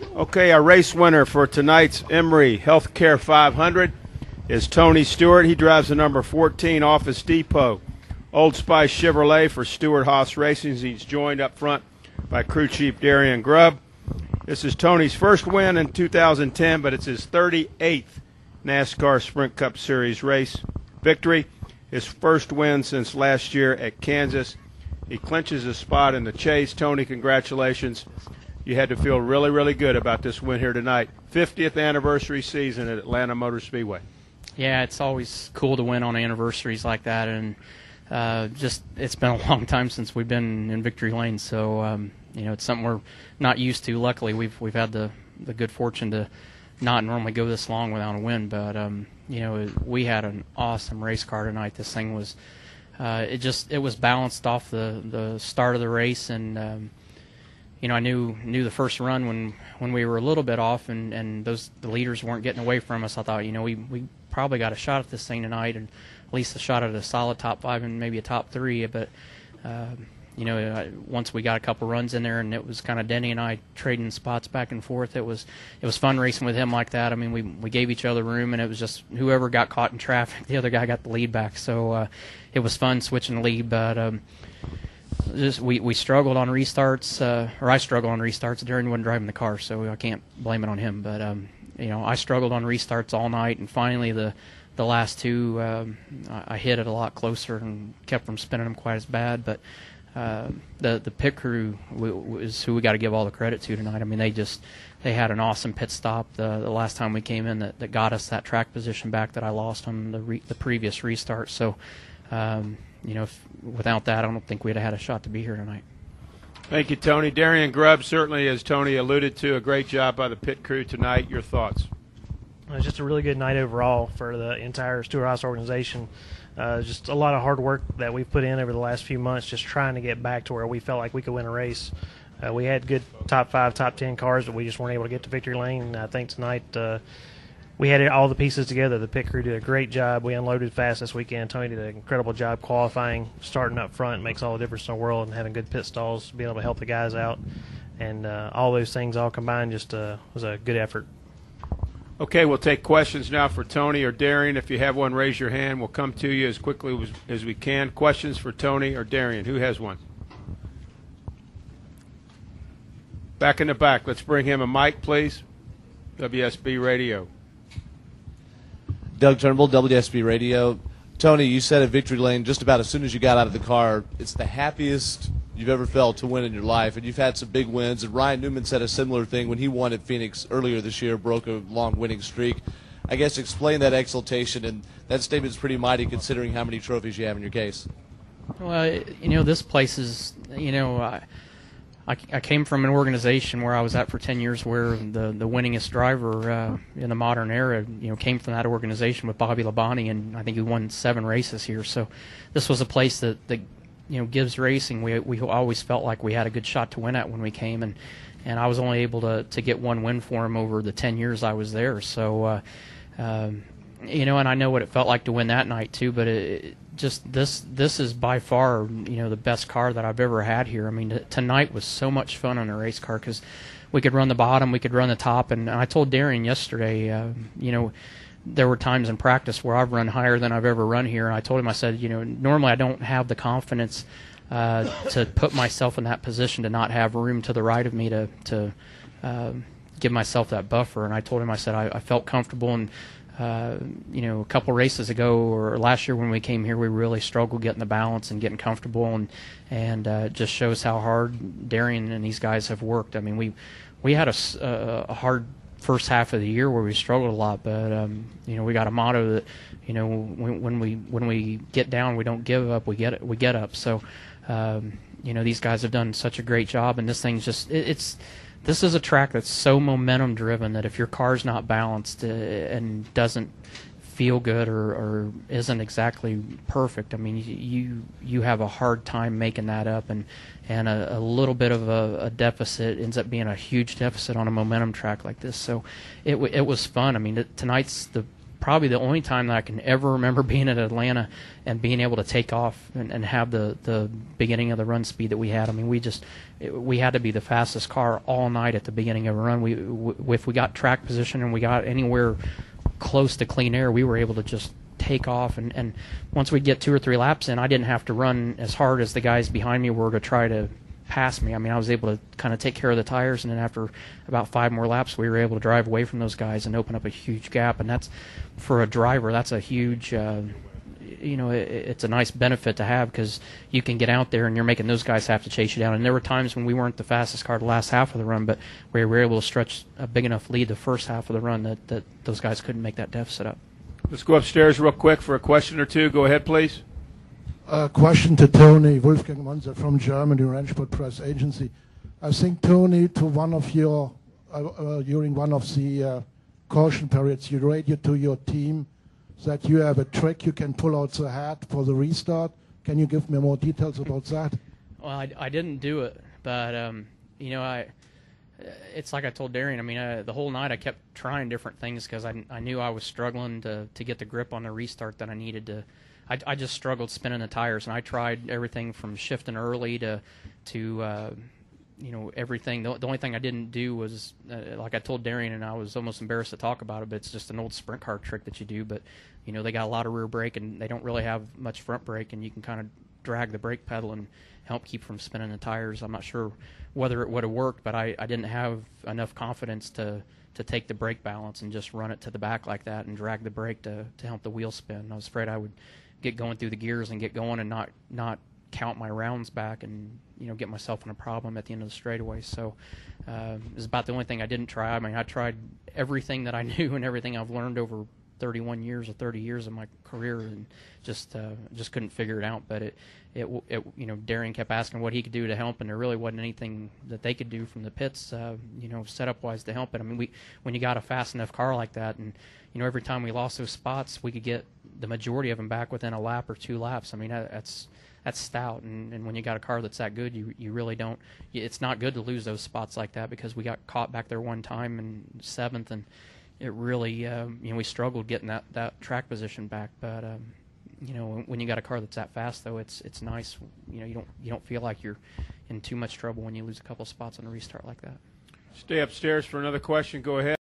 Okay, our race winner for tonight's Emory Healthcare 500 is Tony Stewart. He drives the number 14 Office Depot Old Spice Chevrolet for Stewart Haas Racing. He's joined up front by crew chief Darian Grubb. This is Tony's first win in 2010, but it's his 38th NASCAR Sprint Cup Series race victory. His first win since last year at Kansas. He clinches his spot in the chase. Tony, congratulations. You had to feel really, really good about this win here tonight. 50th anniversary season at Atlanta Motor Speedway. Yeah, it's always cool to win on anniversaries like that, and it's been a long time since we've been in victory lane, so it's something we're not used to. Luckily, we've had the good fortune to not normally go this long without a win, but we had an awesome race car tonight. This thing was it was balanced off the start of the race, and I knew the first run when we were a little bit off and the leaders weren't getting away from us. I thought, we probably got a shot at this thing tonight, and at least a shot at a solid top 5 and maybe a top 3. But once we got a couple runs in there, and it was kind of Denny and I trading spots back and forth. It was fun racing with him like that. I mean, we gave each other room, and it was just whoever got caught in traffic, the other guy got the lead back. So it was fun switching the lead, but. We struggled on restarts, or I struggled on restarts. Darian wasn't driving the car, so I can't blame it on him. But I struggled on restarts all night, and finally the last two I hit it a lot closer and kept from spinning them quite as bad. But the pit crew is who we got to give all the credit to tonight. I mean, they had an awesome pit stop the last time we came in that got us that track position back that I lost on the previous restart. So. Without that, I don't think we'd have had a shot to be here tonight. Thank you, Tony. Darian Grubb, certainly, as Tony alluded to, a great job by the pit crew tonight. Your thoughts? It was just a really good night overall for the entire Stewart Haas organization. Just a lot of hard work that we've put in over the last few months, just trying to get back to where we felt like we could win a race. We had good top 5, top 10 cars, but we just weren't able to get to victory lane. And I think tonight we had all the pieces together. The pit crew did a great job. We unloaded fast this weekend. Tony did an incredible job qualifying, starting up front. Makes all the difference in the world, and having good pit stalls, being able to help the guys out. And all those things all combined just was a good effort. Okay, we'll take questions now for Tony or Darian. If you have one, raise your hand. We'll come to you as quickly as we can. Questions for Tony or Darian? Who has one? Back in the back. Let's bring him a mic, please. WSB Radio. Doug Turnbull, WSB Radio. Tony, you said at Victory Lane just about as soon as you got out of the car, it's the happiest you've ever felt to win in your life, and you've had some big wins. And Ryan Newman said a similar thing when he won at Phoenix earlier this year, broke a long winning streak. I guess explain that exultation, and that statement's pretty mighty considering how many trophies you have in your case. Well, this place is, I came from an organization where I was at for 10 years where the winningest driver in the modern era, came from that organization with Bobby Labonte, and I think he won 7 races here. So this was a place that gives racing. We always felt like we had a good shot to win at when we came, and I was only able to get one win for him over the 10 years I was there. So, and I know what it felt like to win that night too, but this is by far the best car that I've ever had here. I mean, tonight was so much fun on a race car because we could run the bottom, we could run the top, and I told Darian yesterday, there were times in practice where I've run higher than I've ever run here, and I told him, I said, normally I don't have the confidence to put myself in that position to not have room to the right of me to give myself that buffer, and I told him, I said, I felt comfortable, and a couple races ago or last year when we came here, we really struggled getting the balance and getting comfortable, and it just shows how hard Darian and these guys have worked. I mean, we had a hard first half of the year where we struggled a lot, but we got a motto that when we get down, we don't give up, we get up. So these guys have done such a great job, and this thing's just this is a track that's so momentum driven that if your car's not balanced and doesn't feel good or isn't exactly perfect, I mean, you have a hard time making that up, and a little bit of a deficit ends up being a huge deficit on a momentum track like this. So it was fun. I mean, tonight's probably the only time that I can ever remember being at Atlanta and being able to take off and have the beginning of the run speed that we had. I mean, we had to be the fastest car all night at the beginning of a run. If we got track position and we got anywhere close to clean air, we were able to just take off. And once we get 2 or 3 laps in, I didn't have to run as hard as the guys behind me were to try to pass me. I mean, I was able to kind of take care of the tires, and then after about 5 more laps, we were able to drive away from those guys and open up a huge gap. And that's, for a driver, that's a huge, it's a nice benefit to have, because you can get out there and you're making those guys have to chase you down. And there were times when we weren't the fastest car the last half of the run, but we were able to stretch a big enough lead the first half of the run that those guys couldn't make that deficit up. Let's go upstairs real quick for a question or two. Go ahead, please. Question to Tony. Wolfgang Monzer from Germany, Rennsport Press Agency. I think, Tony, to one of your during one of the caution periods, you radioed to your team that you have a trick you can pull out the hat for the restart. Can you give me more details about that? Well, I didn't do it, but it's like I told Darian. I mean, the whole night I kept trying different things because I knew I was struggling to get the grip on the restart that I needed to. I just struggled spinning the tires, and I tried everything from shifting early to everything. The only thing I didn't do was, like I told Darian, and I was almost embarrassed to talk about it, but it's just an old sprint car trick that you do. But, they got a lot of rear brake, and they don't really have much front brake, and you can kind of drag the brake pedal and help keep from spinning the tires. I'm not sure whether it would have worked, but I didn't have enough confidence to take the brake balance and just run it to the back like that and drag the brake to help the wheel spin. I was afraid I would get going through the gears and get going and not count my rounds back and get myself in a problem at the end of the straightaway. So it was about the only thing I didn't try. I mean, I tried everything that I knew and everything I've learned over 31 years or 30 years of my career, and just couldn't figure it out. But it Darian kept asking what he could do to help, and there really wasn't anything that they could do from the pits, setup wise to help it. I mean, when you got a fast enough car like that, and every time we lost those spots, we could get the majority of them back within a lap or 2 laps. I mean, that's stout, and when you got a car that's that good, you really don't. It's not good to lose those spots like that, because we got caught back there one time in 7th, and it really we struggled getting that track position back. But when you got a car that's that fast, though, it's nice. You don't feel like you're in too much trouble when you lose a couple spots on a restart like that. Stay upstairs for another question. Go ahead.